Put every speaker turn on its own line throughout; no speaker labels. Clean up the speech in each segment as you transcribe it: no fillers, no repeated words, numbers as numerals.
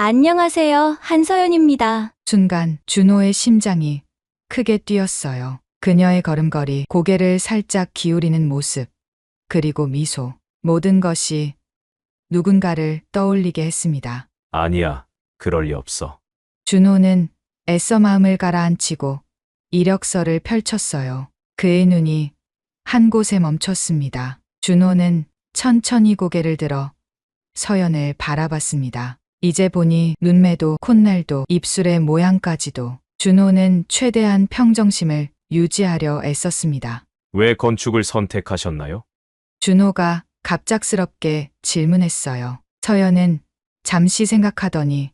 안녕하세요. 한서연입니다.
순간 준호의 심장이 크게 뛰었어요. 그녀의 걸음걸이, 고개를 살짝 기울이는 모습, 그리고 미소. 모든 것이 누군가를 떠올리게 했습니다.
아니야, 그럴 리 없어.
준호는 애써 마음을 가라앉히고 이력서를 펼쳤어요. 그의 눈이 한 곳에 멈췄습니다. 준호는 천천히 고개를 들어 서연을 바라봤습니다. 이제 보니 눈매도 콧날도 입술의 모양까지도. 준호는 최대한 평정심을 유지하려 애썼습니다.
왜 건축을 선택하셨나요?
준호가 갑작스럽게 질문했어요. 서연은 잠시 생각하더니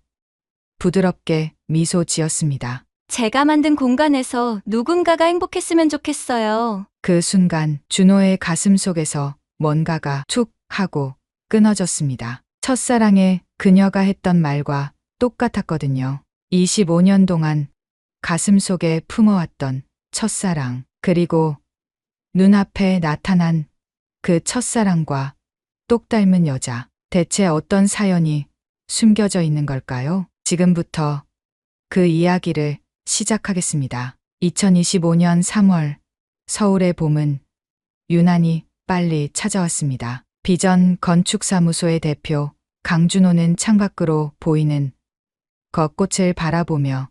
부드럽게 미소 지었습니다.
제가 만든 공간에서 누군가가 행복했으면 좋겠어요.
그 순간 준호의 가슴 속에서 뭔가가 툭 하고 끊어졌습니다. 첫사랑에 그녀가 했던 말과 똑같았거든요. 25년 동안 가슴 속에 품어왔던 첫사랑, 그리고 눈앞에 나타난 그 첫사랑과 똑 닮은 여자. 대체 어떤 사연이 숨겨져 있는 걸까요? 지금부터 그 이야기를 시작하겠습니다. 2025년 3월, 서울의 봄은 유난히 빨리 찾아왔습니다. 비전 건축사무소의 대표 강준호는 창밖으로 보이는 벚꽃을 바라보며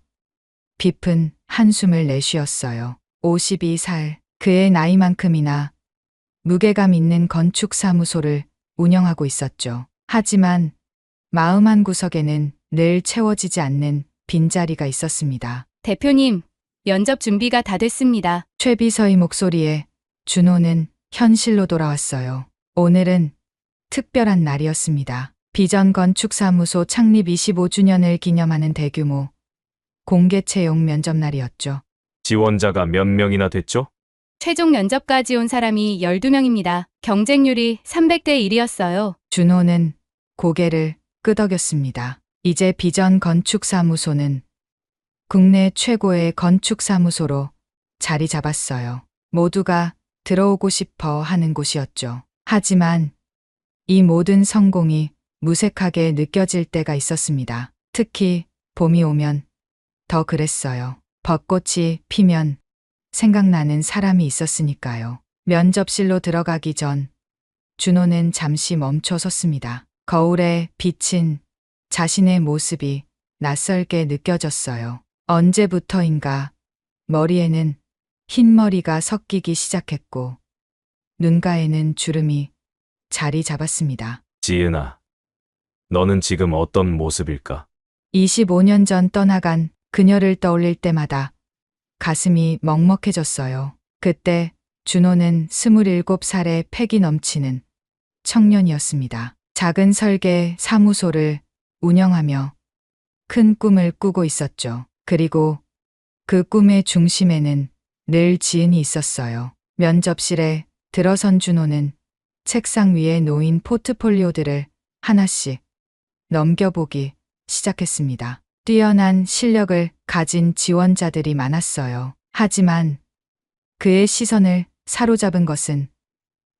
깊은 한숨을 내쉬었어요. 52살, 그의 나이만큼이나 무게감 있는 건축사무소를 운영하고 있었죠. 하지만 마음 한구석에는 늘 채워지지 않는 빈자리가 있었습니다.
대표님, 면접 준비가 다 됐습니다.
최비서의 목소리에 준호는 현실로 돌아왔어요. 오늘은 특별한 날이었습니다. 비전 건축사무소 창립 25주년을 기념하는 대규모 공개 채용 면접 날이었죠.
지원자가 몇 명이나 됐죠?
최종 면접까지 온 사람이 12명입니다. 경쟁률이 300대 1이었어요.
준호는 고개를 끄덕였습니다. 이제 비전 건축사무소는 국내 최고의 건축사무소로 자리 잡았어요. 모두가 들어오고 싶어 하는 곳이었죠. 하지만 이 모든 성공이 무색하게 느껴질 때가 있었습니다. 특히 봄이 오면 더 그랬어요. 벚꽃이 피면 생각나는 사람이 있었으니까요. 면접실로 들어가기 전 준호는 잠시 멈춰 섰습니다. 거울에 비친 자신의 모습이 낯설게 느껴졌어요. 언제부터인가 머리에는 흰머리가 섞이기 시작했고 눈가에는 주름이 자리 잡았습니다.
지은아, 너는 지금 어떤 모습일까?
25년 전 떠나간 그녀를 떠올릴 때마다 가슴이 먹먹해졌어요. 그때 준호는 27살의 패기 넘치는 청년이었습니다. 작은 설계 사무소를 운영하며 큰 꿈을 꾸고 있었죠. 그리고 그 꿈의 중심에는 늘 지은이 있었어요. 면접실에 들어선 준호는 책상 위에 놓인 포트폴리오들을 하나씩 넘겨보기 시작했습니다. 뛰어난 실력을 가진 지원자들이 많았어요. 하지만 그의 시선을 사로잡은 것은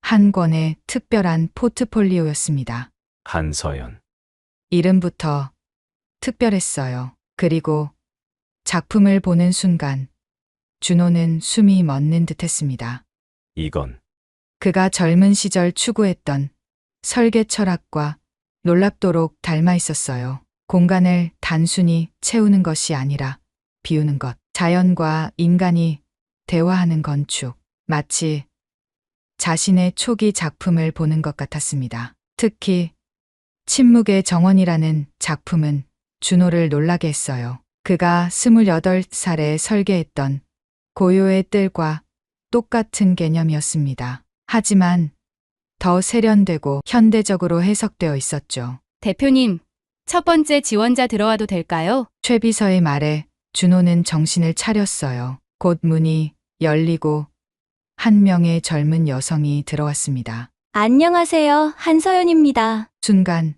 한 권의 특별한 포트폴리오였습니다.
한서연.
이름부터 특별했어요. 그리고 작품을 보는 순간 준호는 숨이 멎는 듯했습니다.
이건
그가 젊은 시절 추구했던 설계 철학과 놀랍도록 닮아 있었어요. 공간을 단순히 채우는 것이 아니라 비우는 것. 자연과 인간이 대화하는 건축. 마치 자신의 초기 작품을 보는 것 같았습니다. 특히 침묵의 정원이라는 작품은 준호를 놀라게 했어요. 그가 28살에 설계했던 고요의 뜰과 똑같은 개념이었습니다. 하지만 더 세련되고 현대적으로 해석되어 있었죠.
대표님, 첫 번째 지원자 들어와도 될까요?
최비서의 말에 준호는 정신을 차렸어요. 곧 문이 열리고 한 명의 젊은 여성이 들어왔습니다.
안녕하세요. 한서연입니다.
순간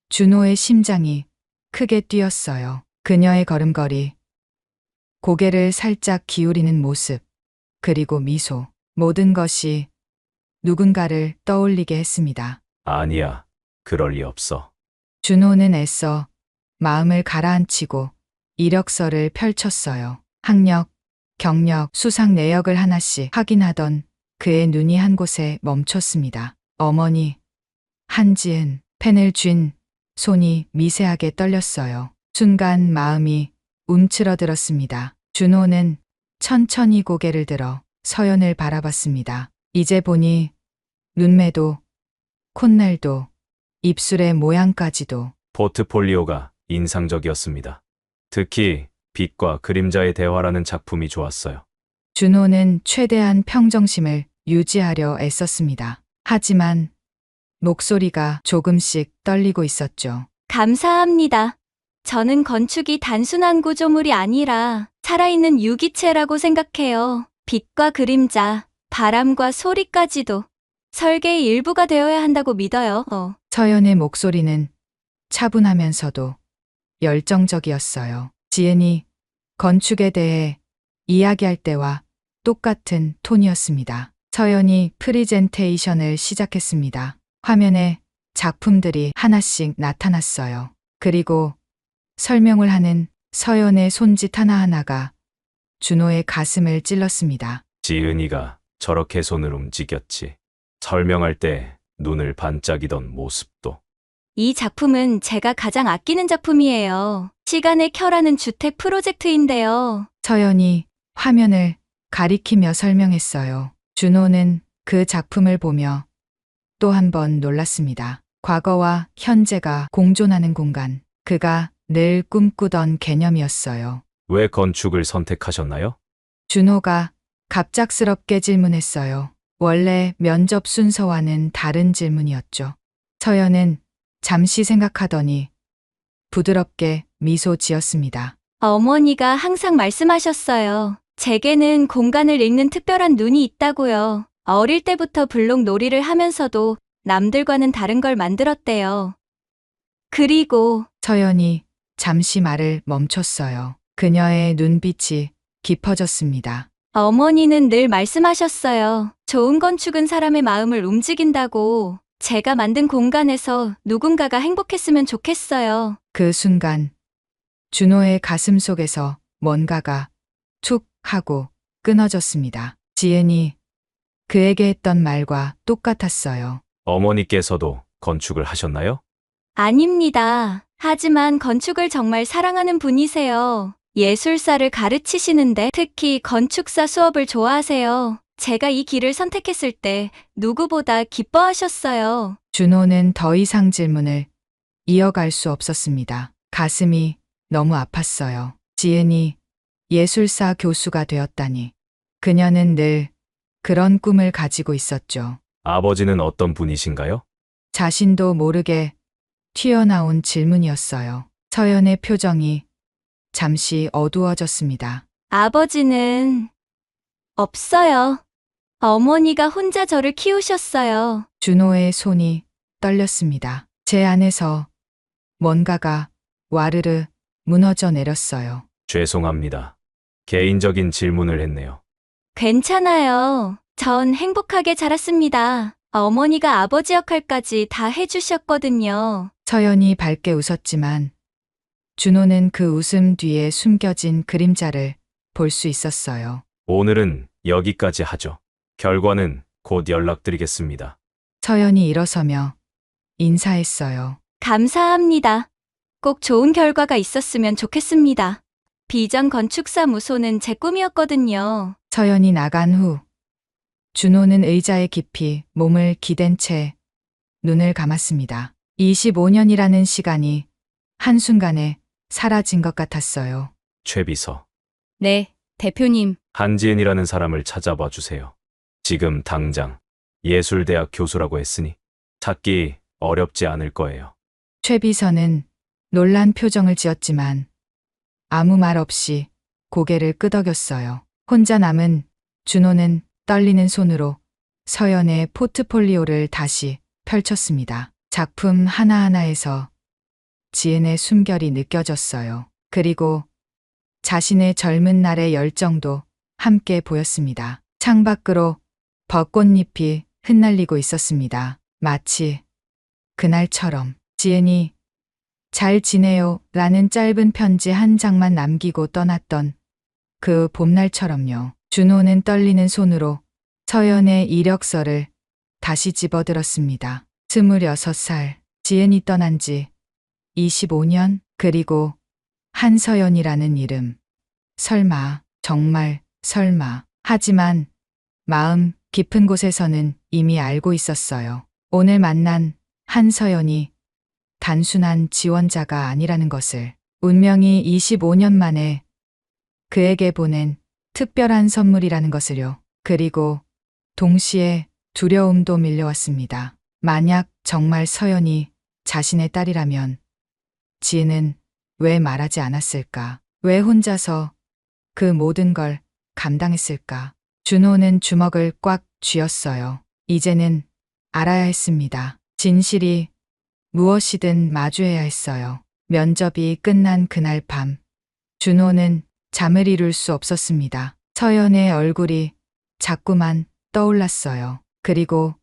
준호의 심장이 크게 뛰었어요. 그녀의 걸음걸이, 고개를 살짝 기울이는 모습, 그리고 미소. 모든 것이 누군가를 떠올리게 했습니다.
아니야, 그럴 리 없어.
준호는 애써 마음을 가라앉히고 이력서를 펼쳤어요. 학력, 경력, 수상 내역을 하나씩 확인하던 그의 눈이 한 곳에 멈췄습니다. 어머니, 한지은, 펜을 쥔 손이 미세하게 떨렸어요. 순간 마음이 움츠러들었습니다. 준호는 천천히 고개를 들어 서연을 바라봤습니다. 이제 보니 눈매도, 콧날도, 입술의 모양까지도
포트폴리오가 인상적이었습니다. 특히 빛과 그림자의 대화라는 작품이 좋았어요.
준호는 최대한 평정심을 유지하려 애썼습니다. 하지만 목소리가 조금씩 떨리고 있었죠.
감사합니다. 저는 건축이 단순한 구조물이 아니라 살아있는 유기체라고 생각해요. 빛과 그림자, 바람과 소리까지도 설계의 일부가 되어야 한다고 믿어요.
서연의 목소리는 차분하면서도 열정적이었어요. 지은이 건축에 대해 이야기할 때와 똑같은 톤이었습니다. 서연이 프리젠테이션을 시작했습니다. 화면에 작품들이 하나씩 나타났어요. 그리고 설명을 하는 서연의 손짓 하나하나가 준호의 가슴을 찔렀습니다.
지은이가 저렇게 손을 움직였지. 설명할 때 눈을 반짝이던 모습도.
이 작품은 제가 가장 아끼는 작품이에요. 시간의 켜라는 주택 프로젝트인데요.
서연이 화면을 가리키며 설명했어요. 준호는 그 작품을 보며 또 한 번 놀랐습니다. 과거와 현재가 공존하는 공간. 그가 늘 꿈꾸던 개념이었어요.
왜 건축을 선택하셨나요?
준호가 갑작스럽게 질문했어요. 원래 면접 순서와는 다른 질문이었죠. 서연은 잠시 생각하더니 부드럽게 미소 지었습니다.
어머니가 항상 말씀하셨어요. 제게는 공간을 읽는 특별한 눈이 있다고요. 어릴 때부터 블록 놀이를 하면서도 남들과는 다른 걸 만들었대요. 그리고
서연이 잠시 말을 멈췄어요. 그녀의 눈빛이 깊어졌습니다.
어머니는 늘 말씀하셨어요. 좋은 건축은 사람의 마음을 움직인다고. 제가 만든 공간에서 누군가가 행복했으면 좋겠어요.
그 순간 준호의 가슴 속에서 뭔가가 툭 하고 끊어졌습니다. 지은이 그에게 했던 말과 똑같았어요.
어머니께서도 건축을 하셨나요?
아닙니다. 하지만 건축을 정말 사랑하는 분이세요. 예술사를 가르치시는데 특히 건축사 수업을 좋아하세요. 제가 이 길을 선택했을 때 누구보다 기뻐하셨어요.
준호는 더 이상 질문을 이어갈 수 없었습니다. 가슴이 너무 아팠어요. 지은이 예술사 교수가 되었다니. 그녀는 늘 그런 꿈을 가지고 있었죠.
아버지는 어떤 분이신가요?
자신도 모르게 튀어나온 질문이었어요. 서연의 표정이 잠시 어두워졌습니다.
아버지는 없어요. 어머니가 혼자 저를 키우셨어요.
준호의 손이 떨렸습니다. 제 안에서 뭔가가 와르르 무너져 내렸어요.
죄송합니다. 개인적인 질문을 했네요.
괜찮아요. 전 행복하게 자랐습니다. 어머니가 아버지 역할까지 다 해주셨거든요.
서연이 밝게 웃었지만 준호는 그 웃음 뒤에 숨겨진 그림자를 볼 수 있었어요.
오늘은 여기까지 하죠. 결과는 곧 연락드리겠습니다.
서연이 일어서며 인사했어요.
감사합니다. 꼭 좋은 결과가 있었으면 좋겠습니다. 비전 건축사무소는 제 꿈이었거든요.
서연이 나간 후 준호는 의자에 깊이 몸을 기댄 채 눈을 감았습니다. 25년이라는 시간이 한순간에 사라진 것 같았어요.
최비서,
네, 대표님.
한지은이라는 사람을 찾아봐 주세요. 지금 당장 예술대학 교수라고 했으니 찾기 어렵지 않을 거예요.
최 비서는 놀란 표정을 지었지만 아무 말 없이 고개를 끄덕였어요. 혼자 남은 준호는 떨리는 손으로 서연의 포트폴리오를 다시 펼쳤습니다. 작품 하나하나에서 지은의 숨결이 느껴졌어요. 그리고 자신의 젊은 날의 열정도 함께 보였습니다. 창밖으로 벚꽃잎이 흩날리고 있었습니다. 마치 그날처럼. 지은이 잘 지내요 라는 짧은 편지 한 장만 남기고 떠났던 그 봄날처럼요. 준호는 떨리는 손으로 서연의 이력서를 다시 집어들었습니다. 26살, 지은이 떠난 지 25년, 그리고 한서연이라는 이름. 설마, 정말 설마. 하지만 마음 깊은 곳에서는 이미 알고 있었어요. 오늘 만난 한서연이 단순한 지원자가 아니라는 것을. 운명이 25년 만에 그에게 보낸 특별한 선물이라는 것을요. 그리고 동시에 두려움도 밀려왔습니다. 만약 정말 서연이 자신의 딸이라면 지은은 왜 말하지 않았을까? 왜 혼자서 그 모든 걸 감당했을까? 준호는 주먹을 꽉 쥐었어요. 이제는 알아야 했습니다. 진실이 무엇이든 마주해야 했어요. 면접이 끝난 그날 밤, 준호는 잠을 이룰 수 없었습니다. 서연의 얼굴이 자꾸만 떠올랐어요. 그리고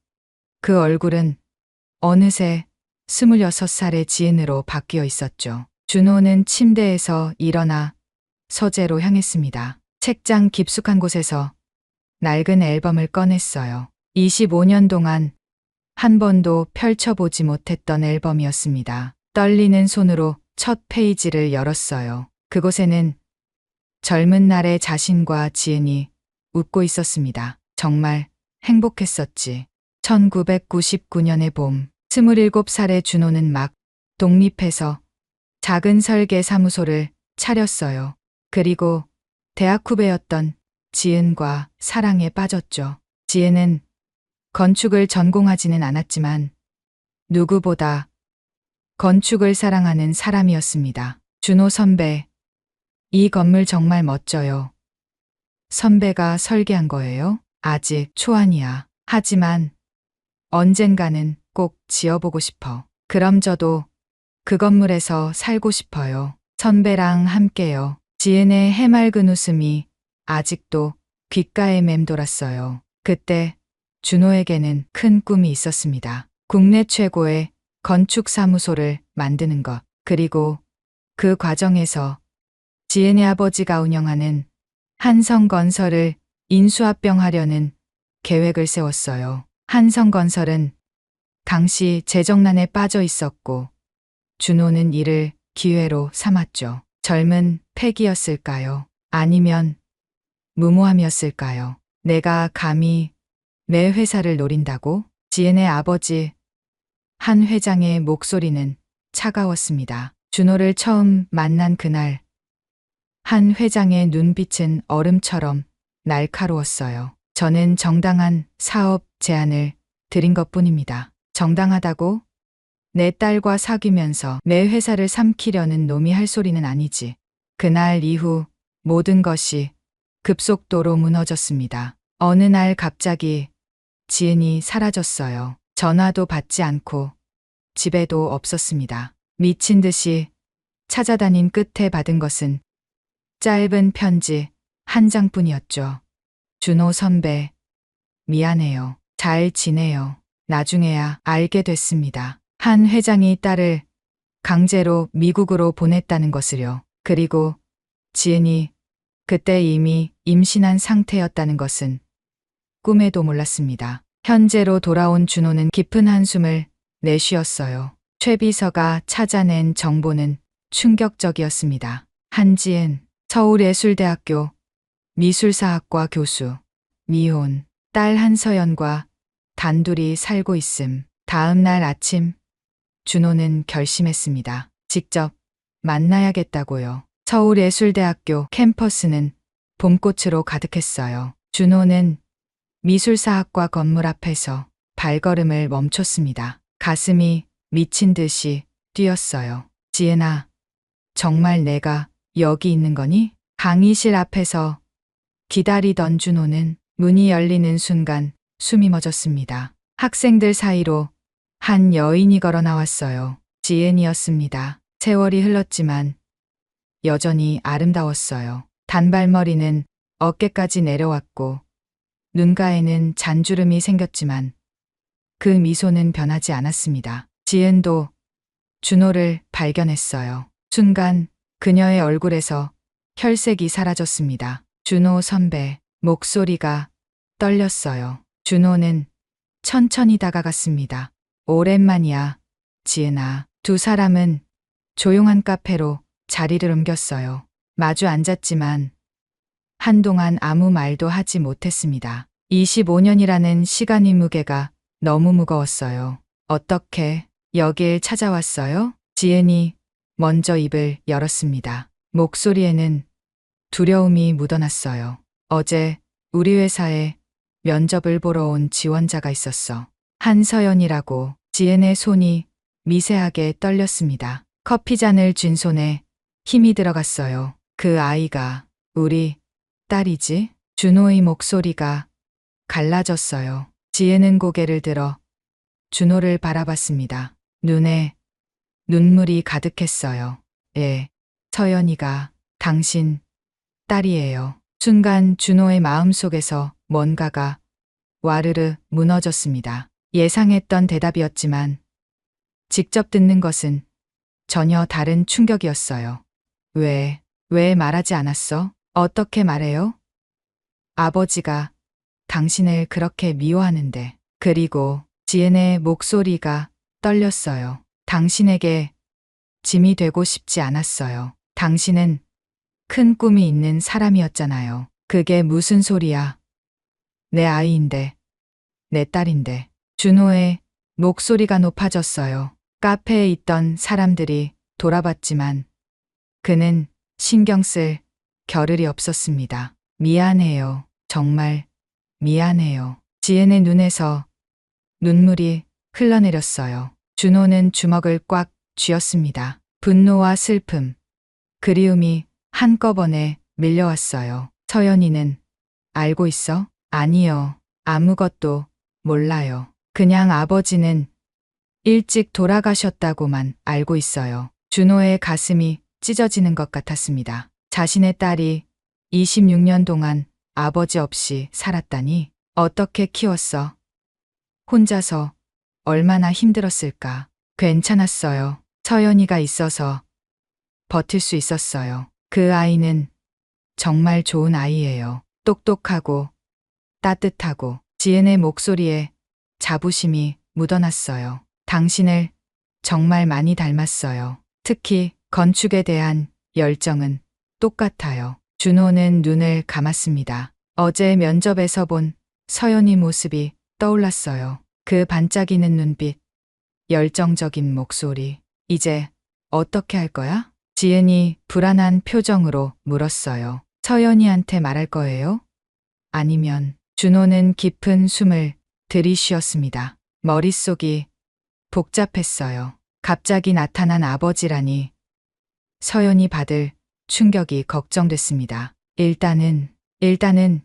그 얼굴은 어느새 26살의 지은으로 바뀌어 있었죠. 준호는 침대에서 일어나 서재로 향했습니다. 책장 깊숙한 곳에서 낡은 앨범을 꺼냈어요. 25년 동안 한 번도 펼쳐보지 못했던 앨범이었습니다. 떨리는 손으로 첫 페이지를 열었어요. 그곳에는 젊은 날의 자신과 지은이 웃고 있었습니다. 정말 행복했었지. 1999년의 봄, 27살의 준호는 막 독립해서 작은 설계 사무소를 차렸어요. 그리고 대학 후배였던 지은과 사랑에 빠졌죠. 지은은 건축을 전공하지는 않았지만 누구보다 건축을 사랑하는 사람이었습니다. 준호 선배, 이 건물 정말 멋져요. 선배가 설계한 거예요? 아직 초안이야. 하지만 언젠가는 꼭 지어보고 싶어. 그럼 저도 그 건물에서 살고 싶어요. 선배랑 함께요. 지은의 해맑은 웃음이 아직도 귓가에 맴돌았어요. 그때 준호에게는 큰 꿈이 있었습니다. 국내 최고의 건축사무소를 만드는 것. 그리고 그 과정에서 지은의 아버지가 운영하는 한성건설을 인수합병하려는 계획을 세웠어요. 한성건설은 당시 재정난에 빠져 있었고 준호는 이를 기회로 삼았죠. 젊은 패기였을까요? 아니면 무모함이었을까요? 내가 감히 내 회사를 노린다고? 지은의 아버지 한 회장의 목소리는 차가웠습니다. 준호를 처음 만난 그날 한 회장의 눈빛은 얼음처럼 날카로웠어요. 저는 정당한 사업 제안을 드린 것뿐입니다. 정당하다고? 내 딸과 사귀면서 내 회사를 삼키려는 놈이 할 소리는 아니지. 그날 이후 모든 것이 급속도로 무너졌습니다. 어느 날 갑자기 지은이 사라졌어요. 전화도 받지 않고 집에도 없었습니다. 미친 듯이 찾아다닌 끝에 받은 것은 짧은 편지 한 장뿐이었죠. 준호 선배, 미안해요. 잘 지내요. 나중에야 알게 됐습니다. 한 회장이 딸을 강제로 미국으로 보냈다는 것을요. 그리고 지은이 그때 이미 임신한 상태였다는 것은 꿈에도 몰랐습니다. 현재로 돌아온 준호는 깊은 한숨을 내쉬었어요. 최 비서가 찾아낸 정보는 충격적이었습니다. 한지은, 서울예술대학교 미술사학과 교수, 미혼, 딸 한서연과 단둘이 살고 있음. 다음 날 아침 준호는 결심했습니다. 직접 만나야겠다고요. 서울예술대학교 캠퍼스는 봄꽃으로 가득했어요. 준호는 미술사학과 건물 앞에서 발걸음을 멈췄습니다. 가슴이 미친 듯이 뛰었어요. 지은아, 정말 내가 여기 있는 거니? 강의실 앞에서 기다리던 준호는 문이 열리는 순간 숨이 멎었습니다. 학생들 사이로 한 여인이 걸어 나왔어요. 지은이었습니다. 세월이 흘렀지만 여전히 아름다웠어요. 단발머리는 어깨까지 내려왔고 눈가에는 잔주름이 생겼지만 그 미소는 변하지 않았습니다. 지은도 준호를 발견했어요. 순간 그녀의 얼굴에서 혈색이 사라졌습니다. 준호 선배, 목소리가 떨렸어요. 준호는 천천히 다가갔습니다. 오랜만이야, 지은아. 두 사람은 조용한 카페로 자리를 옮겼어요. 마주 앉았지만 한동안 아무 말도 하지 못했습니다. 25년이라는 시간의 무게가 너무 무거웠어요. 어떻게 여길 찾아왔어요? 지은이 먼저 입을 열었습니다. 목소리에는 두려움이 묻어났어요. 어제 우리 회사에 면접을 보러 온 지원자가 있었어. 한서연이라고. 지은의 손이 미세하게 떨렸습니다. 커피잔을 쥔 손에 힘이 들어갔어요. 그 아이가 우리 딸이지? 준호의 목소리가 갈라졌어요. 지혜는 고개를 들어 준호를 바라봤습니다. 눈에 눈물이 가득했어요. 예, 서연이가 당신 딸이에요. 순간 준호의 마음속에서 뭔가가 와르르 무너졌습니다. 예상했던 대답이었지만 직접 듣는 것은 전혀 다른 충격이었어요. 왜 말하지 않았어? 어떻게 말해요? 아버지가 당신을 그렇게 미워하는데. 그리고 지은의 목소리가 떨렸어요. 당신에게 짐이 되고 싶지 않았어요. 당신은 큰 꿈이 있는 사람이었잖아요. 그게 무슨 소리야? 내 아이인데, 내 딸인데. 준호의 목소리가 높아졌어요. 카페에 있던 사람들이 돌아봤지만 그는 신경 쓸 겨를이 없었습니다. 미안해요. 정말 미안해요. 지은의 눈에서 눈물이 흘러내렸어요. 준호는 주먹을 꽉 쥐었습니다. 분노와 슬픔, 그리움이 한꺼번에 밀려왔어요. 서연이는 알고 있어? 아니요. 아무것도 몰라요. 그냥 아버지는 일찍 돌아가셨다고만 알고 있어요. 준호의 가슴이 찢어지는 것 같았습니다. 자신의 딸이 26년 동안 아버지 없이 살았다니. 어떻게 키웠어? 혼자서 얼마나 힘들었을까? 괜찮았어요. 서연이가 있어서 버틸 수 있었어요. 그 아이는 정말 좋은 아이예요. 똑똑하고 따뜻하고. 지은의 목소리에 자부심이 묻어났어요. 당신을 정말 많이 닮았어요. 특히 건축에 대한 열정은 똑같아요. 준호는 눈을 감았습니다. 어제 면접에서 본 서연이 모습이 떠올랐어요. 그 반짝이는 눈빛, 열정적인 목소리. 이제 어떻게 할 거야? 지은이 불안한 표정으로 물었어요. 서연이한테 말할 거예요? 아니면. 준호는 깊은 숨을 들이쉬었습니다. 머릿속이 복잡했어요. 갑자기 나타난 아버지라니. 서연이 받을 충격이 걱정됐습니다. 일단은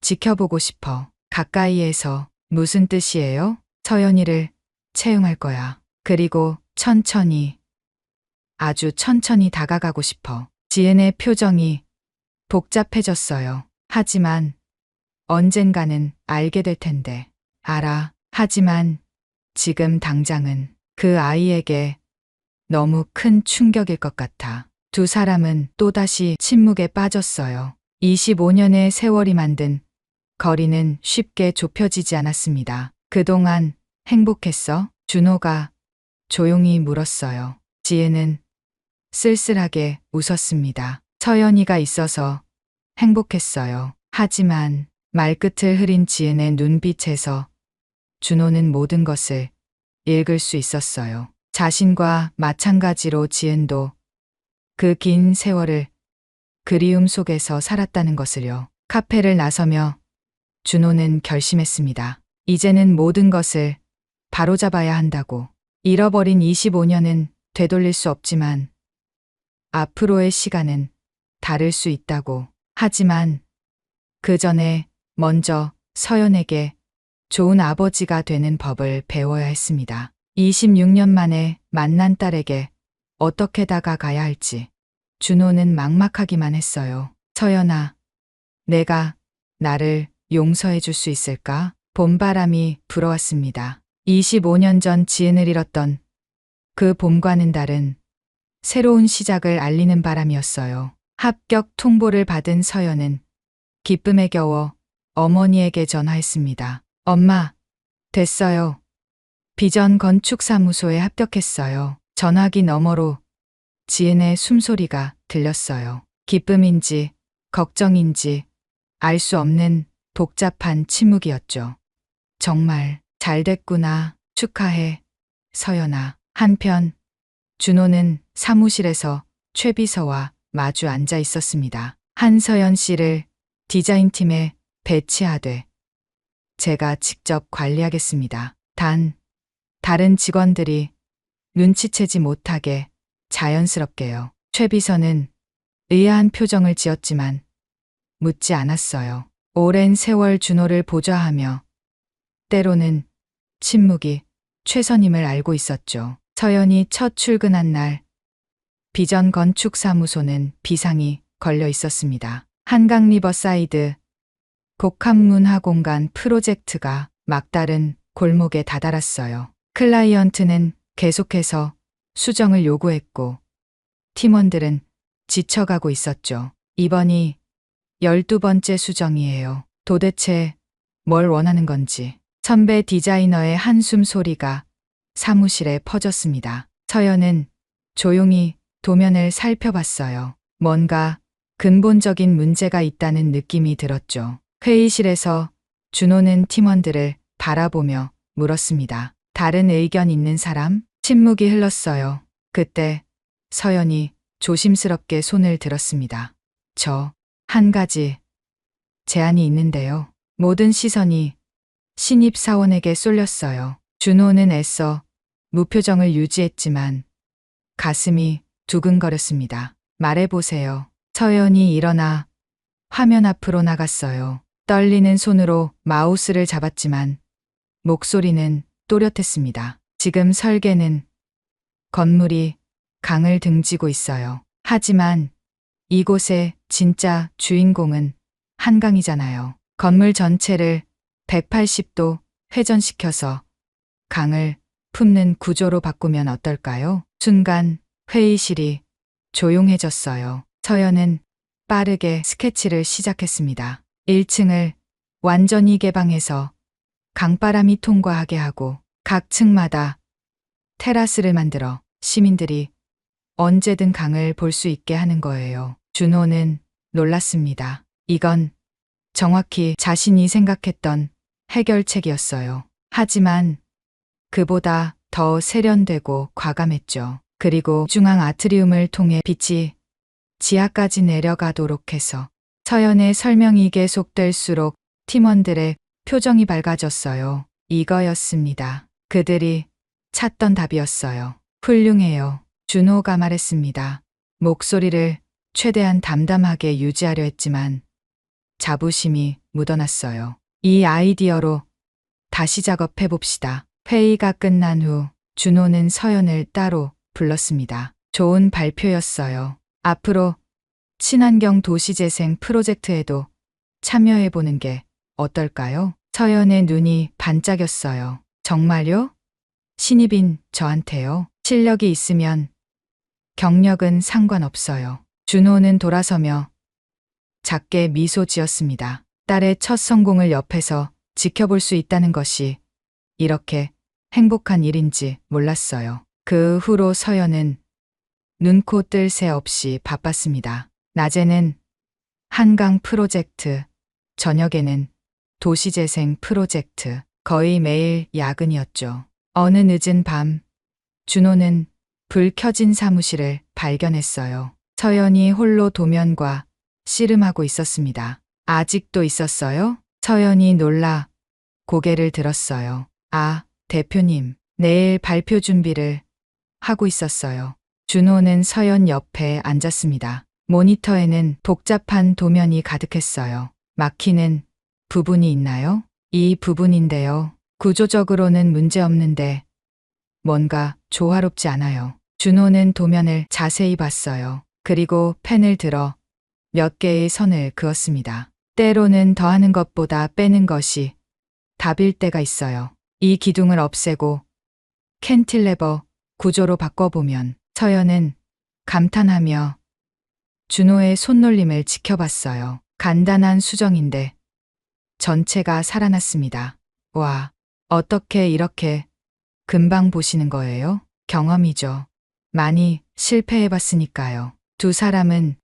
지켜보고 싶어. 가까이에서. 무슨 뜻이에요? 서연이를 채용할 거야. 그리고 천천히, 아주 천천히 다가가고 싶어. 지은의 표정이 복잡해졌어요. 하지만 언젠가는 알게 될 텐데. 알아. 하지만 지금 당장은 그 아이에게 너무 큰 충격일 것 같아. 두 사람은 또다시 침묵에 빠졌어요. 25년의 세월이 만든 거리는 쉽게 좁혀지지 않았습니다. 그동안 행복했어? 준호가 조용히 물었어요. 지혜는 쓸쓸하게 웃었습니다. 서연이가 있어서 행복했어요. 하지만 말끝을 흐린 지은의 눈빛에서 준호는 모든 것을 읽을 수 있었어요. 자신과 마찬가지로 지은도 그 긴 세월을 그리움 속에서 살았다는 것을요. 카페를 나서며 준호는 결심했습니다. 이제는 모든 것을 바로잡아야 한다고. 잃어버린 25년은 되돌릴 수 없지만 앞으로의 시간은 다를 수 있다고. 하지만 그 전에 먼저 서연에게 좋은 아버지가 되는 법을 배워야 했습니다. 26년 만에 만난 딸에게 어떻게 다가가야 할지 준호는 막막하기만 했어요. 서연아, 내가 나를 용서해 줄 수 있을까? 봄바람이 불어왔습니다. 25년 전 지은을 잃었던 그 봄과는 다른 새로운 시작을 알리는 바람이었어요. 합격 통보를 받은 서연은 기쁨에 겨워 어머니에게 전화했습니다. 엄마, 됐어요. 비전 건축사무소에 합격했어요. 전화기 너머로 지은의 숨소리가 들렸어요. 기쁨인지 걱정인지 알 수 없는 복잡한 침묵이었죠. 정말 잘 됐구나. 축하해. 서연아. 한편 준호는 사무실에서 최 비서와 마주 앉아 있었습니다. 한서연 씨를 디자인팀에 배치하되 제가 직접 관리하겠습니다. 단 다른 직원들이 눈치채지 못하게 자연스럽게요. 최 비서는 의아한 표정을 지었지만 묻지 않았어요. 오랜 세월 준호를 보좌하며 때로는 침묵이 최선임을 알고 있었죠. 서연이 첫 출근한 날 비전 건축사무소는 비상이 걸려 있었습니다. 한강 리버사이드 복합문화 공간 프로젝트가 막다른 골목에 다다랐어요. 클라이언트는 계속해서 수정을 요구했고 팀원들은 지쳐가고 있었죠. 이번이 12번째 수정이에요. 도대체 뭘 원하는 건지. 선배 디자이너의 한숨 소리가 사무실에 퍼졌습니다. 서연은 조용히 도면을 살펴봤어요. 뭔가 근본적인 문제가 있다는 느낌이 들었죠. 회의실에서 준호는 팀원들을 바라보며 물었습니다. 다른 의견 있는 사람? 침묵이 흘렀어요. 그때 서연이 조심스럽게 손을 들었습니다. 저 한 가지 제안이 있는데요. 모든 시선이 신입사원에게 쏠렸어요. 준호는 애써 무표정을 유지했지만 가슴이 두근거렸습니다. 말해보세요. 서연이 일어나 화면 앞으로 나갔어요. 떨리는 손으로 마우스를 잡았지만 목소리는 또렷했습니다. 지금 설계는 건물이 강을 등지고 있어요. 하지만 이곳의 진짜 주인공은 한강이잖아요. 건물 전체를 180도 회전시켜서 강을 품는 구조로 바꾸면 어떨까요? 순간 회의실이 조용해졌어요. 서연은 빠르게 스케치를 시작했습니다. 1층을 완전히 개방해서 강바람이 통과하게 하고 각 층마다 테라스를 만들어 시민들이 언제든 강을 볼 수 있게 하는 거예요. 준호는 놀랐습니다. 이건 정확히 자신이 생각했던 해결책이었어요. 하지만 그보다 더 세련되고 과감했죠. 그리고 중앙 아트리움을 통해 빛이 지하까지 내려가도록 해서 서연의 설명이 계속될수록 팀원들의 표정이 밝아졌어요. 이거였습니다. 그들이 찾던 답이었어요. 훌륭해요. 준호가 말했습니다. 목소리를 최대한 담담하게 유지하려 했지만 자부심이 묻어났어요. 이 아이디어로 다시 작업해 봅시다. 회의가 끝난 후 준호는 서연을 따로 불렀습니다. 좋은 발표였어요. 앞으로 친환경 도시재생 프로젝트에도 참여해 보는 게 어떨까요? 서연의 눈이 반짝였어요. 정말요? 신입인 저한테요? 실력이 있으면 경력은 상관없어요. 준호는 돌아서며 작게 미소 지었습니다. 딸의 첫 성공을 옆에서 지켜볼 수 있다는 것이 이렇게 행복한 일인지 몰랐어요. 그 후로 서연은 눈코 뜰 새 없이 바빴습니다. 낮에는 한강 프로젝트, 저녁에는 도시재생 프로젝트, 거의 매일 야근이었죠. 어느 늦은 밤, 준호는 불 켜진 사무실을 발견했어요. 서연이 홀로 도면과 씨름하고 있었습니다. 아직도 있었어요? 서연이 놀라 고개를 들었어요. 아, 대표님, 내일 발표 준비를 하고 있었어요. 준호는 서연 옆에 앉았습니다. 모니터에는 복잡한 도면이 가득했어요. 막히는 부분이 있나요? 이 부분인데요. 구조적으로는 문제 없는데 뭔가 조화롭지 않아요. 준호는 도면을 자세히 봤어요. 그리고 펜을 들어 몇 개의 선을 그었습니다. 때로는 더하는 것보다 빼는 것이 답일 때가 있어요. 이 기둥을 없애고 캔틸레버 구조로 바꿔보면 서연은 감탄하며 준호의 손놀림을 지켜봤어요. 간단한 수정인데 전체가 살아났습니다. 와, 어떻게 이렇게 금방 보시는 거예요? 경험이죠. 많이 실패해봤으니까요. 두 사람은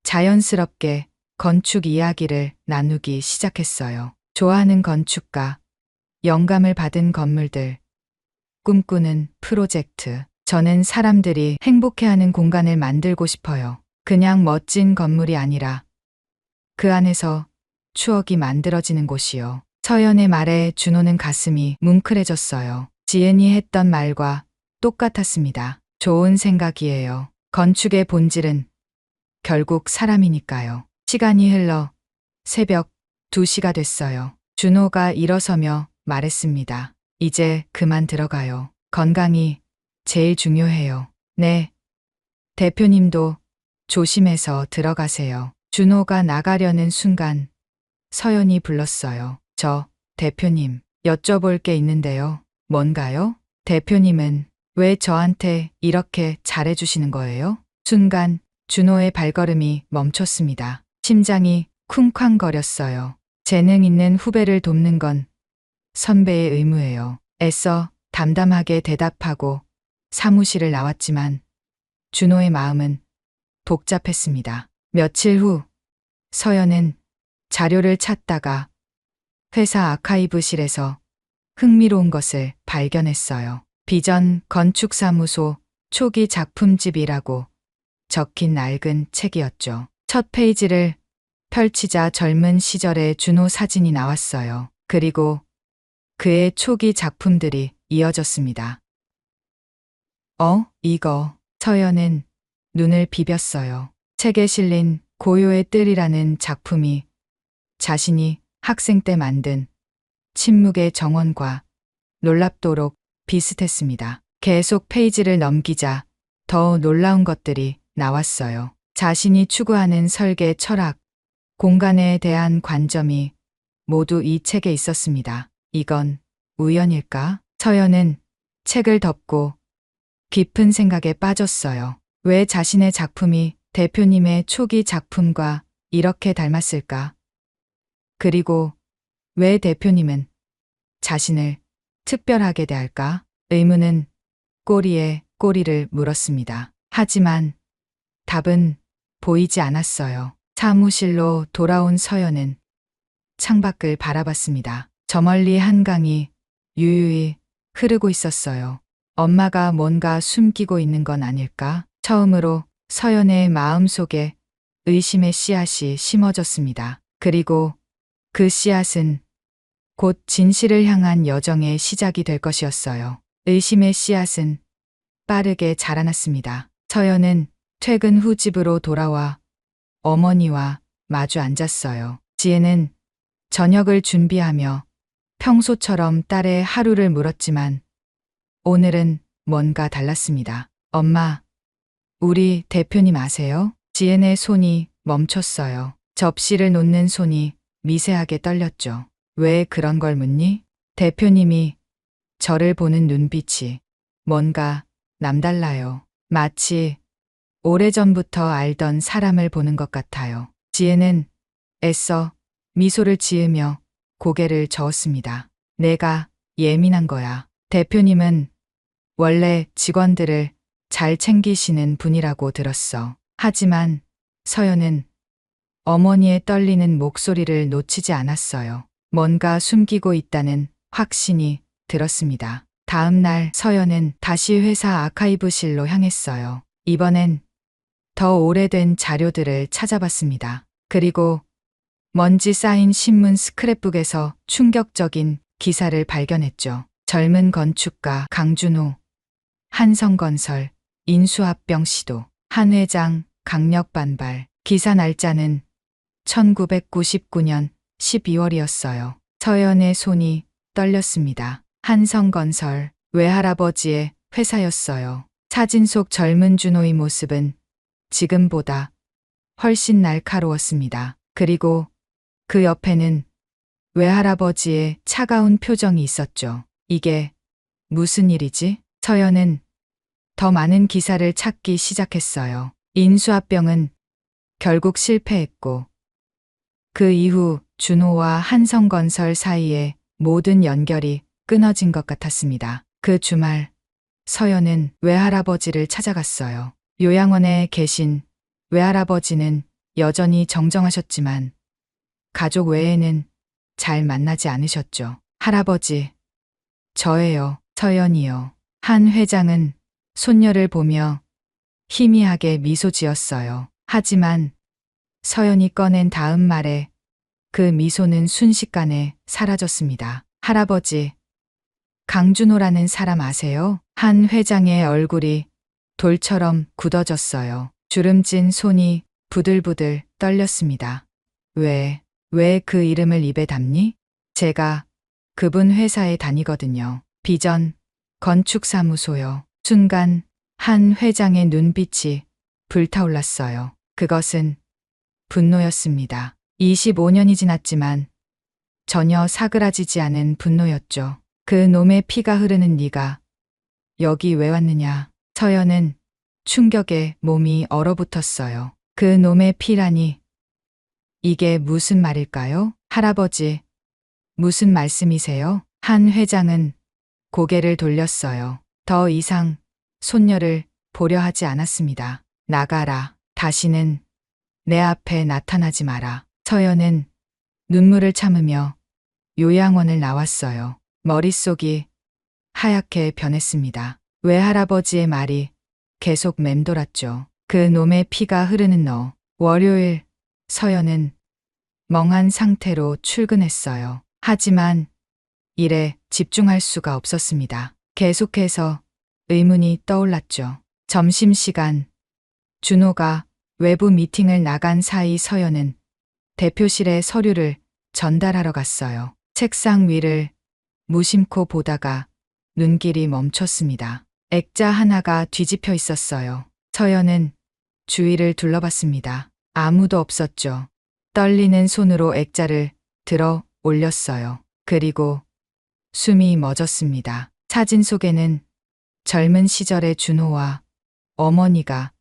자연스럽게 건축 이야기를 나누기 시작했어요. 좋아하는 건축가, 영감을 받은 건물들, 꿈꾸는 프로젝트. 저는 사람들이 행복해하는 공간을 만들고 싶어요. 그냥 멋진 건물이 아니라 그 안에서 추억이 만들어지는 곳이요. 서연의 말에 준호는 가슴이 뭉클해졌어요. 지은이 했던 말과 똑같았습니다. 좋은 생각이에요. 건축의 본질은 결국 사람이니까요. 시간이 흘러 새벽 2시가 됐어요. 준호가 일어서며 말했습니다. 이제 그만 들어가요. 건강이 제일 중요해요. 네. 대표님도 조심해서 들어가세요. 준호가 나가려는 순간 서연이 불렀어요. 저, 대표님, 여쭤볼 게 있는데요. 뭔가요? 대표님은 왜 저한테 이렇게 잘해주시는 거예요? 순간 준호의 발걸음이 멈췄습니다. 심장이 쿵쾅거렸어요. 재능 있는 후배를 돕는 건 선배의 의무예요. 애써 담담하게 대답하고 사무실을 나왔지만 준호의 마음은 복잡했습니다. 며칠 후 서연은 자료를 찾다가 회사 아카이브실에서 흥미로운 것을 발견했어요. 비전 건축사무소 초기 작품집이라고 적힌 낡은 책이었죠. 첫 페이지를 펼치자 젊은 시절의 준호 사진이 나왔어요. 그리고 그의 초기 작품들이 이어졌습니다. 이거. 서연은 눈을 비볐어요. 책에 실린 고요의 뜰이라는 작품이 자신이 학생 때 만든 침묵의 정원과 놀랍도록 비슷했습니다. 계속 페이지를 넘기자 더 놀라운 것들이 나왔어요. 자신이 추구하는 설계 철학, 공간에 대한 관점이 모두 이 책에 있었습니다. 이건 우연일까? 서연은 책을 덮고 깊은 생각에 빠졌어요. 왜 자신의 작품이 대표님의 초기 작품과 이렇게 닮았을까? 그리고 왜 대표님은 자신을 특별하게 대할까? 의문은 꼬리에 꼬리를 물었습니다. 하지만 답은 보이지 않았어요. 사무실로 돌아온 서연은 창밖을 바라봤습니다. 저 멀리 한강이 유유히 흐르고 있었어요. 엄마가 뭔가 숨기고 있는 건 아닐까? 처음으로 서연의 마음속에 의심의 씨앗이 심어졌습니다. 그리고 그 씨앗은 곧 진실을 향한 여정의 시작이 될 것이었어요. 의심의 씨앗은 빠르게 자라났습니다. 서연은 퇴근 후 집으로 돌아와 어머니와 마주 앉았어요. 지혜는 저녁을 준비하며 평소처럼 딸의 하루를 물었지만 오늘은 뭔가 달랐습니다. 엄마, 우리 대표님 아세요? 지은의 손이 멈췄어요. 접시를 놓는 손이 미세하게 떨렸죠. 왜 그런 걸 묻니? 대표님이 저를 보는 눈빛이 뭔가 남달라요. 마치 오래전부터 알던 사람을 보는 것 같아요. 지혜는 애써 미소를 지으며 고개를 저었습니다. 내가 예민한 거야. 대표님은 원래 직원들을 잘 챙기시는 분이라고 들었어. 하지만 서연은 어머니의 떨리는 목소리를 놓치지 않았어요. 뭔가 숨기고 있다는 확신이 들었습니다. 다음 날 서연은 다시 회사 아카이브실로 향했어요. 이번엔 더 오래된 자료들을 찾아봤습니다. 그리고 먼지 쌓인 신문 스크랩북에서 충격적인 기사를 발견했죠. 젊은 건축가 강준호, 한성건설, 인수합병 시도, 한 회장 강력 반발. 기사 날짜는 1999년 12월이었어요. 서연의 손이 떨렸습니다. 한성건설, 외할아버지의 회사였어요. 사진 속 젊은 준호의 모습은 지금보다 훨씬 날카로웠습니다. 그리고 그 옆에는 외할아버지의 차가운 표정이 있었죠. 이게 무슨 일이지? 서연은 더 많은 기사를 찾기 시작했어요. 인수합병은 결국 실패했고 그 이후 준호와 한성건설 사이에 모든 연결이 끊어진 것 같았습니다. 그 주말 서연은 외할아버지를 찾아갔어요. 요양원에 계신 외할아버지는 여전히 정정하셨지만 가족 외에는 잘 만나지 않으셨죠. 할아버지, 저예요. 서연이요. 한 회장은 손녀를 보며 희미하게 미소 지었어요. 하지만 서연이 꺼낸 다음 말에 그 미소는 순식간에 사라졌습니다. 할아버지, 강준호라는 사람 아세요? 한 회장의 얼굴이 돌처럼 굳어졌어요. 주름진 손이 부들부들 떨렸습니다. 왜 그 이름을 입에 담니? 제가 그분 회사에 다니거든요. 비전 건축사무소요. 순간 한 회장의 눈빛이 불타올랐어요. 그것은 분노였습니다. 25년이 지났지만 전혀 사그라지지 않은 분노였죠. 그 놈의 피가 흐르는 네가 여기 왜 왔느냐? 서연은 충격에 몸이 얼어붙었어요. 그 놈의 피라니. 이게 무슨 말일까요? 할아버지, 무슨 말씀이세요? 한 회장은 고개를 돌렸어요. 더 이상 손녀를 보려 하지 않았습니다. 나가라. 다시는 내 앞에 나타나지 마라. 서연은 눈물을 참으며 요양원을 나왔어요. 머릿속이 하얗게 변했습니다. 외할아버지의 말이 계속 맴돌았죠. 그 놈의 피가 흐르는 너. 월요일 서연은 멍한 상태로 출근했어요. 하지만 일에 집중할 수가 없었습니다. 계속해서 의문이 떠올랐죠. 점심시간 준호가 외부 미팅을 나간 사이 서연은 대표실에 서류를 전달하러 갔어요. 책상 위를 무심코 보다가 눈길이 멈췄습니다. 액자 하나가 뒤집혀 있었어요. 서연은 주위를 둘러봤습니다. 아무도 없었죠. 떨리는 손으로 액자를 들어 올렸어요. 그리고 숨이 멎었습니다. 사진 속에는 젊은 시절의 준호와 어머니가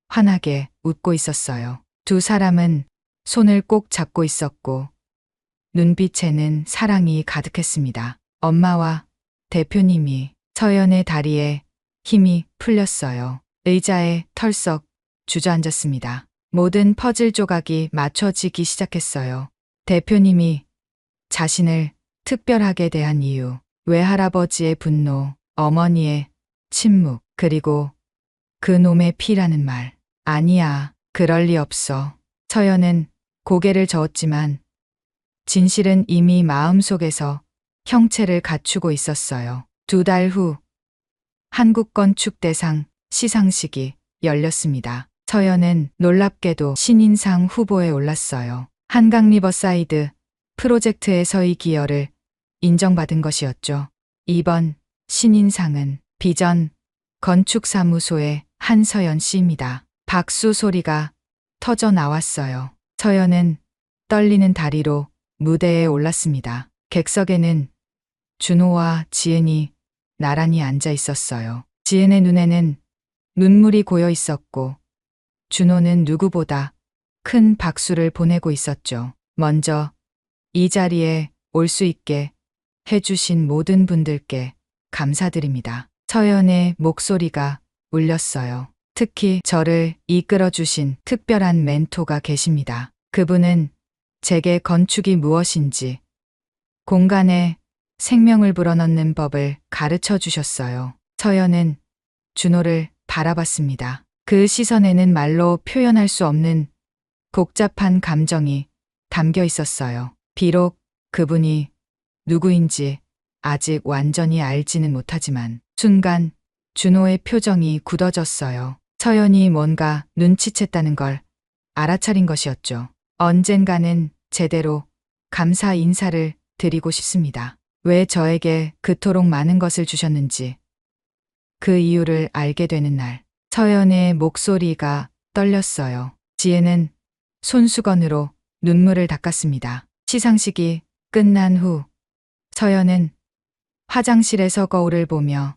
환하게 웃고 있었어요. 두 사람은 손을 꼭 잡고 있었고 눈빛에는 사랑이 가득했습니다. 엄마와 대표님이 서연의 다리에 힘이 풀렸어요. 의자에 털썩 주저앉았습니다. 모든 퍼즐 조각이 맞춰지기 시작했어요. 대표님이 자신을 특별하게 대한 이유, 외할아버지의 분노, 어머니의 침묵, 그리고 그 놈의 피라는 말. 아니야, 그럴 리 없어. 서연은 고개를 저었지만 진실은 이미 마음속에서 형체를 갖추고 있었어요. 2달 후 한국건축대상 시상식이 열렸습니다. 서연은 놀랍게도 신인상 후보에 올랐어요. 한강리버사이드 프로젝트에서의 기여를 인정받은 것이었죠. 이번 신인상은 비전 건축사무소의 한서연 씨입니다. 박수 소리가 터져 나왔어요. 서연은 떨리는 다리로 무대에 올랐습니다. 객석에는 준호와 지은이 나란히 앉아 있었어요. 지은의 눈에는 눈물이 고여 있었고 준호는 누구보다 큰 박수를 보내고 있었죠. 먼저 이 자리에 올 수 있게 해주신 모든 분들께 감사드립니다. 서연의 목소리가 울렸어요. 특히 저를 이끌어주신 특별한 멘토가 계십니다. 그분은 제게 건축이 무엇인지, 공간에 생명을 불어넣는 법을 가르쳐 주셨어요. 서연은 준호를 바라봤습니다. 그 시선에는 말로 표현할 수 없는 복잡한 감정이 담겨 있었어요. 비록 그분이 누구인지 아직 완전히 알지는 못하지만 순간 준호의 표정이 굳어졌어요. 서연이 뭔가 눈치챘다는 걸 알아차린 것이었죠. 언젠가는 제대로 감사 인사를 드리고 싶습니다. 왜 저에게 그토록 많은 것을 주셨는지 그 이유를 알게 되는 날. 서연의 목소리가 떨렸어요. 지혜는 손수건으로 눈물을 닦았습니다. 시상식이 끝난 후 서연은 화장실에서 거울을 보며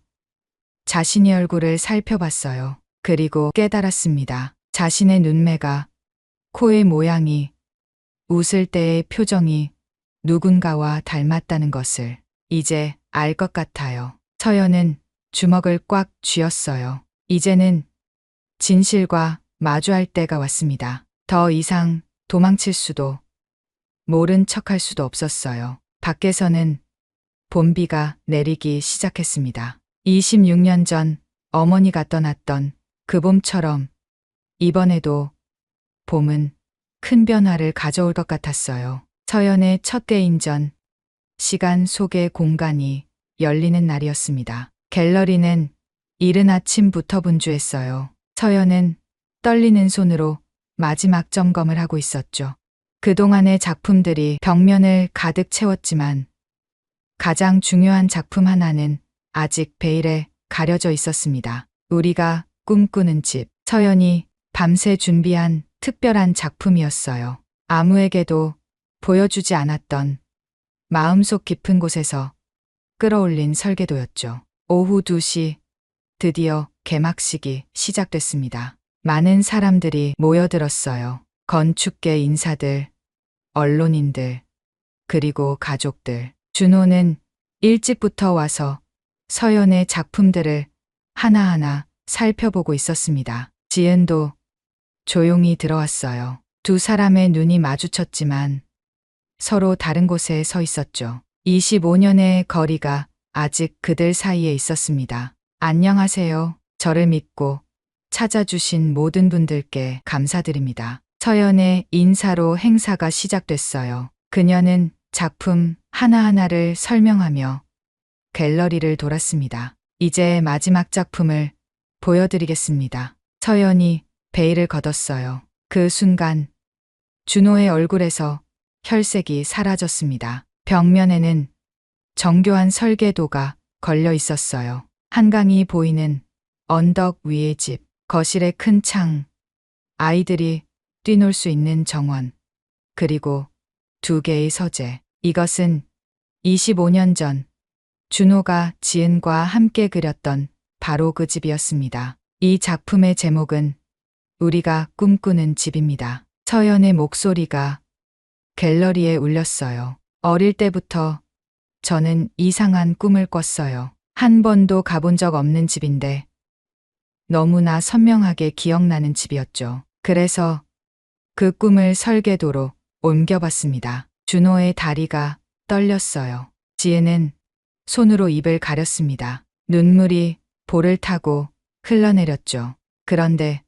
자신의 얼굴을 살펴봤어요. 그리고 깨달았습니다. 자신의 눈매가, 코의 모양이, 웃을 때의 표정이 누군가와 닮았다는 것을 이제 알 것 같아요. 서연은 주먹을 꽉 쥐었어요. 이제는 진실과 마주할 때가 왔습니다. 더 이상 도망칠 수도, 모른 척할 수도 없었어요. 밖에서는 봄비가 내리기 시작했습니다. 26년 전 어머니가 떠났던 그 봄처럼 이번에도 봄은 큰 변화를 가져올 것 같았어요. 서연의 첫 개인전, 시간 속의 공간이 열리는 날이었습니다. 갤러리는 이른 아침부터 분주했어요. 서연은 떨리는 손으로 마지막 점검을 하고 있었죠. 그동안의 작품들이 벽면을 가득 채웠지만 가장 중요한 작품 하나는 아직 베일에 가려져 있었습니다. 우리가 꿈꾸는 집. 서연이 밤새 준비한 특별한 작품이었어요. 아무에게도 보여주지 않았던 마음속 깊은 곳에서 끌어올린 설계도였죠. 오후 2시 드디어 개막식이 시작됐습니다. 많은 사람들이 모여들었어요. 건축계 인사들, 언론인들, 그리고 가족들. 준호는 일찍부터 와서 서연의 작품들을 하나하나 살펴보고 있었습니다. 지은도 조용히 들어왔어요. 두 사람의 눈이 마주쳤지만 서로 다른 곳에 서 있었죠. 25년의 거리가 아직 그들 사이에 있었습니다. 안녕하세요. 저를 믿고 찾아주신 모든 분들께 감사드립니다. 서연의 인사로 행사가 시작됐어요. 그녀는 작품 하나하나를 설명하며 갤러리를 돌았습니다. 이제 마지막 작품을 보여드리겠습니다. 서연이 베일을 걷었어요. 그 순간 준호의 얼굴에서 혈색이 사라졌습니다. 벽면에는 정교한 설계도가 걸려 있었어요. 한강이 보이는 언덕 위의 집, 거실의 큰 창, 아이들이 뛰놀 수 있는 정원, 그리고 2개의 서재. 이것은 25년 전 준호가 지은과 함께 그렸던 바로 그 집이었습니다. 이 작품의 제목은 우리가 꿈꾸는 집입니다. 서연의 목소리가 갤러리에 울렸어요. 어릴 때부터 저는 이상한 꿈을 꿨어요. 한 번도 가본 적 없는 집인데 너무나 선명하게 기억나는 집이었죠. 그래서 그 꿈을 설계도로 옮겨봤습니다. 준호의 다리가 떨렸어요. 지은은 손으로 입을 가렸습니다. 눈물이 볼을 타고 흘러내렸죠. 그런데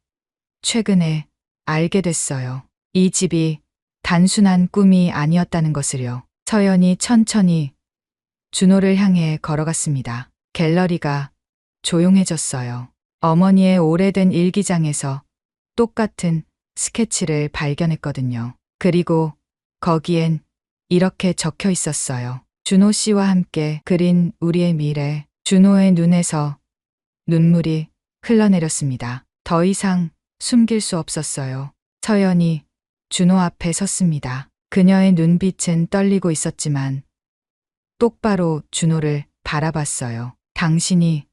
최근에 알게 됐어요. 이 집이 단순한 꿈이 아니었다는 것을요. 서연이 천천히 준호를 향해 걸어갔습니다. 갤러리가 조용해졌어요. 어머니의 오래된 일기장에서 똑같은 스케치를 발견했거든요. 그리고 거기엔 이렇게 적혀 있었어요. 준호 씨와 함께 그린 우리의 미래. 준호의 눈에서 눈물이 흘러내렸습니다. 더 이상 숨길 수 없었어요. 서연이 준호 앞에 섰습니다. 그녀의 눈빛은 떨리고 있었지만 똑바로 준호를 바라봤어요. 당신이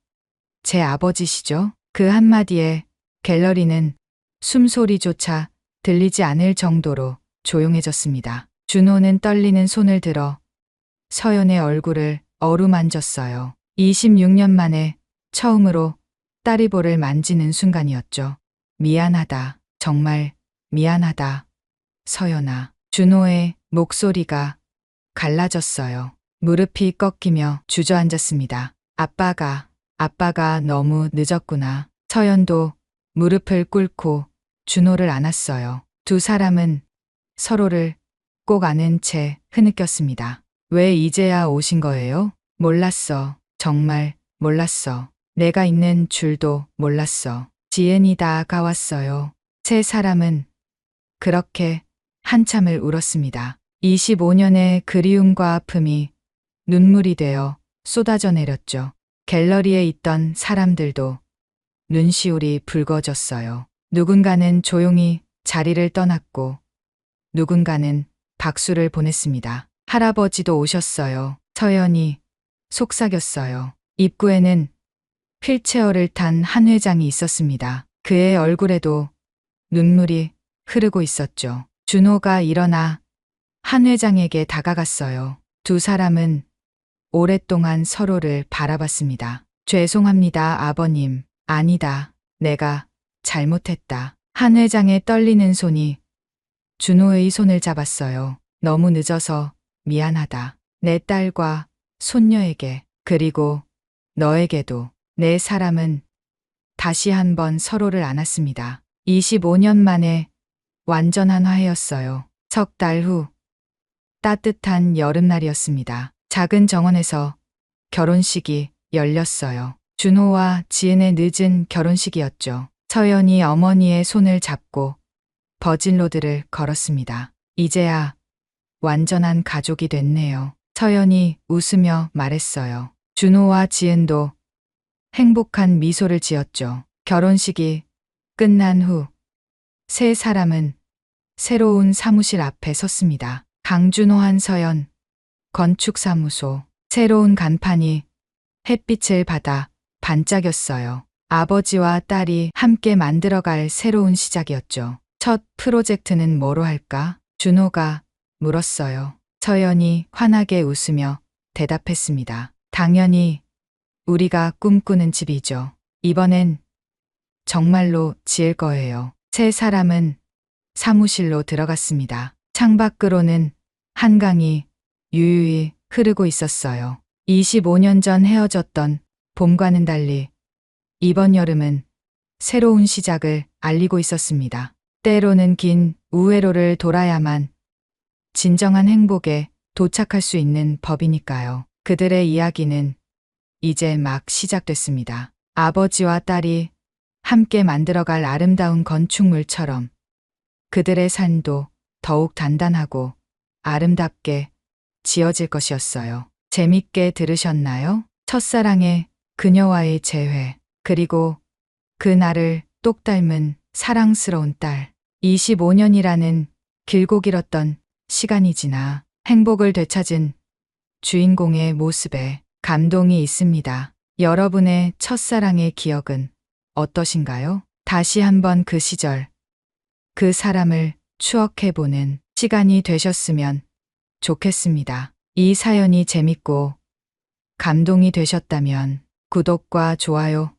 제 아버지시죠? 그 한마디에 갤러리는 숨소리조차 들리지 않을 정도로 조용해졌습니다. 준호는 떨리는 손을 들어 서연의 얼굴을 어루만졌어요. 26년 만에 처음으로 딸이 볼을 만지는 순간이었죠. 미안하다. 정말 미안하다. 서연아. 준호의 목소리가 갈라졌어요. 무릎이 꺾이며 주저앉았습니다. 아빠가 너무 늦었구나. 서연도 무릎을 꿇고 준호를 안았어요. 두 사람은 서로를 꼭 안은 채 흐느꼈습니다. 왜 이제야 오신 거예요? 몰랐어. 정말 몰랐어. 내가 있는 줄도 몰랐어. 지은이 다가왔어요. 세 사람은 그렇게 한참을 울었습니다. 25년의 그리움과 아픔이 눈물이 되어 쏟아져 내렸죠. 갤러리에 있던 사람들도 눈시울이 붉어졌어요. 누군가는 조용히 자리를 떠났고 누군가는 박수를 보냈습니다. 할아버지도 오셨어요. 서연이 속삭였어요. 입구에는 휠체어를 탄 한 회장이 있었습니다. 그의 얼굴에도 눈물이 흐르고 있었죠. 준호가 일어나 한 회장에게 다가갔어요. 두 사람은 오랫동안 서로를 바라봤습니다. 죄송합니다, 아버님. 아니다. 내가 잘못했다. 한 회장의 떨리는 손이 준호의 손을 잡았어요. 너무 늦어서 미안하다. 내 딸과 손녀에게, 그리고 너에게도. 네 사람은 다시 한번 서로를 안았습니다. 25년 만에 완전한 화해였어요. 석 달 후 따뜻한 여름날이었습니다. 작은 정원에서 결혼식이 열렸어요. 준호와 지은의 늦은 결혼식이었죠. 서연이 어머니의 손을 잡고 버진로드를 걸었습니다. 이제야 완전한 가족이 됐네요. 서연이 웃으며 말했어요. 준호와 지은도 행복한 미소를 지었죠. 결혼식이 끝난 후 세 사람은 새로운 사무실 앞에 섰습니다. 강준호 한서연 건축사무소. 새로운 간판이 햇빛을 받아 반짝였어요. 아버지와 딸이 함께 만들어갈 새로운 시작이었죠. 첫 프로젝트는 뭐로 할까? 준호가 물었어요. 서연이 환하게 웃으며 대답했습니다. 당연히 우리가 꿈꾸는 집이죠. 이번엔 정말로 지을 거예요. 세 사람은 사무실로 들어갔습니다. 창밖으로는 한강이 유유히 흐르고 있었어요. 25년 전 헤어졌던 봄과는 달리 이번 여름은 새로운 시작을 알리고 있었습니다. 때로는 긴 우회로를 돌아야만 진정한 행복에 도착할 수 있는 법이니까요. 그들의 이야기는 이제 막 시작됐습니다. 아버지와 딸이 함께 만들어갈 아름다운 건축물처럼 그들의 삶도 더욱 단단하고 아름답게 지어질 것이었어요. 재밌게 들으셨나요? 첫사랑의 그녀와의 재회, 그리고 그날을 똑 닮은 사랑스러운 딸. 25년이라는 길고 길었던 시간이 지나 행복을 되찾은 주인공의 모습에 감동이 있습니다. 여러분의 첫사랑의 기억은 어떠신가요? 다시 한번 그 시절, 그 사람을 추억해보는 시간이 되셨으면 좋겠습니다. 이 사연이 재밌고 감동이 되셨다면 구독과 좋아요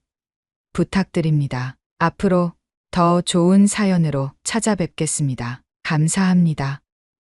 부탁드립니다. 앞으로 더 좋은 사연으로 찾아뵙겠습니다. 감사합니다.